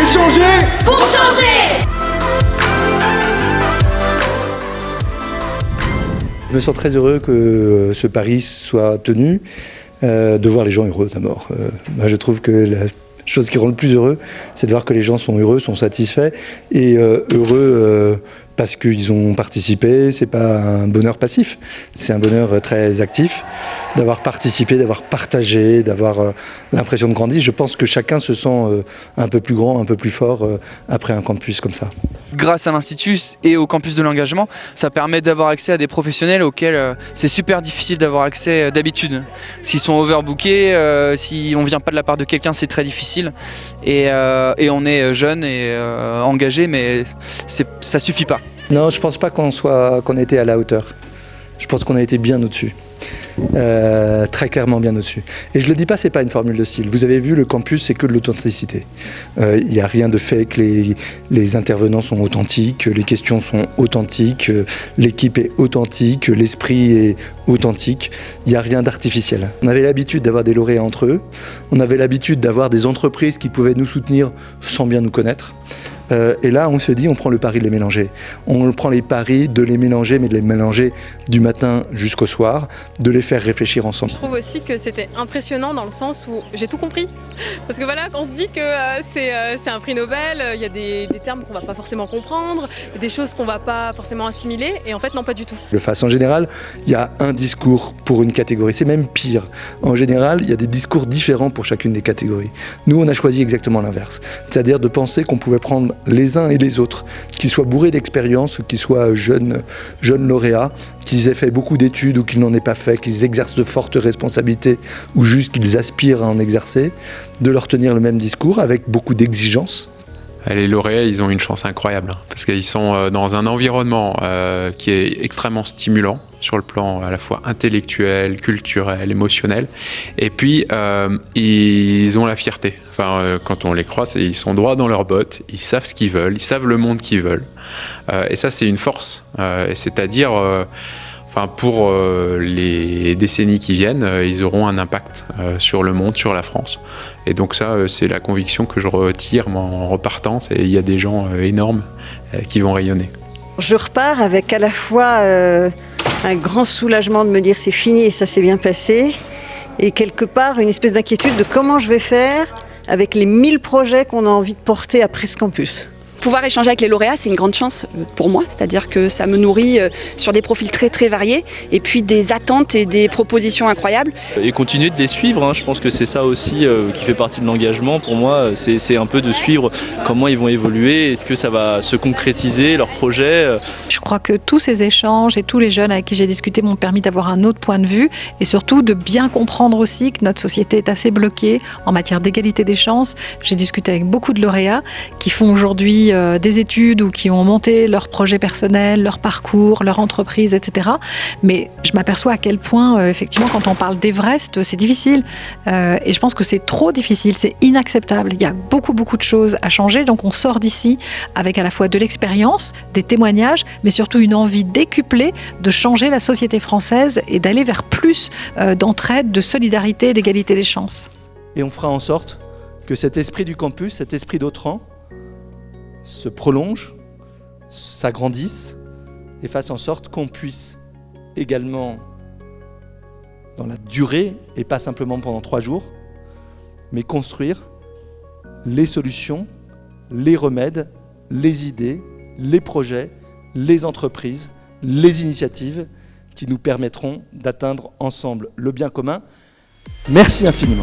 Échanger pour changer. Je me sens très heureux que ce pari soit tenu, de voir les gens heureux d'abord. Je trouve que la chose qui rend le plus heureux, c'est de voir que les gens sont heureux, sont satisfaits et heureux parce qu'ils ont participé. C'est pas un bonheur passif, c'est un bonheur très actif d'avoir participé, d'avoir partagé, d'avoir l'impression de grandir. Je pense que chacun se sent un peu plus grand, un peu plus fort après un campus comme ça. Grâce à l'Institut et au campus de l'engagement, ça permet d'avoir accès à des professionnels auxquels c'est super difficile d'avoir accès d'habitude. S'ils sont overbookés, si on ne vient pas de la part de quelqu'un, c'est très difficile. Et on est jeune et engagé, mais ça ne suffit pas. Non, je ne pense pas qu'on ait été à la hauteur. Je pense qu'on a été bien au-dessus. Très clairement bien au-dessus. Et je le dis pas, c'est pas une formule de style. Vous avez vu, le campus, c'est que de l'authenticité. Il n'y a rien de fake, les intervenants sont authentiques, les questions sont authentiques, l'équipe est authentique, l'esprit est authentique. Il n'y a rien d'artificiel. On avait l'habitude d'avoir des lauréats entre eux. On avait l'habitude d'avoir des entreprises qui pouvaient nous soutenir sans bien nous connaître. Et là, on se dit, on prend le pari de les mélanger. On prend les paris de les mélanger, mais de les mélanger du matin jusqu'au soir, de les faire réfléchir ensemble. Je trouve aussi que c'était impressionnant dans le sens où j'ai tout compris. Parce que voilà, quand on se dit que c'est un prix Nobel, il y a des termes qu'on ne va pas forcément comprendre, des choses qu'on ne va pas forcément assimiler, et en fait, non, pas du tout. De façon générale, il y a un discours pour une catégorie. C'est même pire. En général, il y a des discours différents pour chacune des catégories. Nous, on a choisi exactement l'inverse. C'est-à-dire de penser qu'on pouvait prendre les uns et les autres, qu'ils soient bourrés d'expérience ou qu'ils soient jeunes lauréats, qu'ils aient fait beaucoup d'études ou qu'ils n'en aient pas fait, qu'ils exercent de fortes responsabilités ou juste qu'ils aspirent à en exercer, de leur tenir le même discours avec beaucoup d'exigences. Les lauréats, ils ont une chance incroyable parce qu'ils sont dans un environnement qui est extrêmement stimulant sur le plan à la fois intellectuel, culturel, émotionnel. Et puis, ils ont la fierté. Quand on les croise, ils sont droits dans leurs bottes, ils savent ce qu'ils veulent, ils savent le monde qu'ils veulent. Et ça, c'est une force. C'est-à-dire, pour les décennies qui viennent, ils auront un impact sur le monde, sur la France. Et donc ça, c'est la conviction que je retire en repartant. Il y a des gens énormes qui vont rayonner. Je repars avec à la fois un grand soulagement de me dire c'est fini et ça s'est bien passé, et quelque part une espèce d'inquiétude de comment je vais faire avec les 1000 projets qu'on a envie de porter après ce campus. Pouvoir échanger avec les lauréats, c'est une grande chance pour moi, c'est-à-dire que ça me nourrit sur des profils très très variés et puis des attentes et des propositions incroyables. Et continuer de les suivre, je pense que c'est ça aussi qui fait partie de l'engagement pour moi, c'est un peu de suivre comment ils vont évoluer, est-ce que ça va se concrétiser, leurs projets. Je crois que tous ces échanges et tous les jeunes avec qui j'ai discuté m'ont permis d'avoir un autre point de vue et surtout de bien comprendre aussi que notre société est assez bloquée en matière d'égalité des chances. J'ai discuté avec beaucoup de lauréats qui font aujourd'hui des études ou qui ont monté leur projet personnel, leur parcours, leur entreprise, etc. Mais je m'aperçois à quel point, effectivement, quand on parle d'Everest, c'est difficile. Et je pense que c'est trop difficile, c'est inacceptable. Il y a beaucoup de choses à changer. Donc on sort d'ici avec à la fois de l'expérience, des témoignages, mais surtout une envie décuplée de changer la société française et d'aller vers plus d'entraide, de solidarité et d'égalité des chances. Et on fera en sorte que cet esprit du campus, cet esprit d'Autran, se prolonge, s'agrandisse et fasse en sorte qu'on puisse également, dans la durée, et pas simplement pendant 3 jours, mais construire les solutions, les remèdes, les idées, les projets, les entreprises, les initiatives qui nous permettront d'atteindre ensemble le bien commun. Merci infiniment.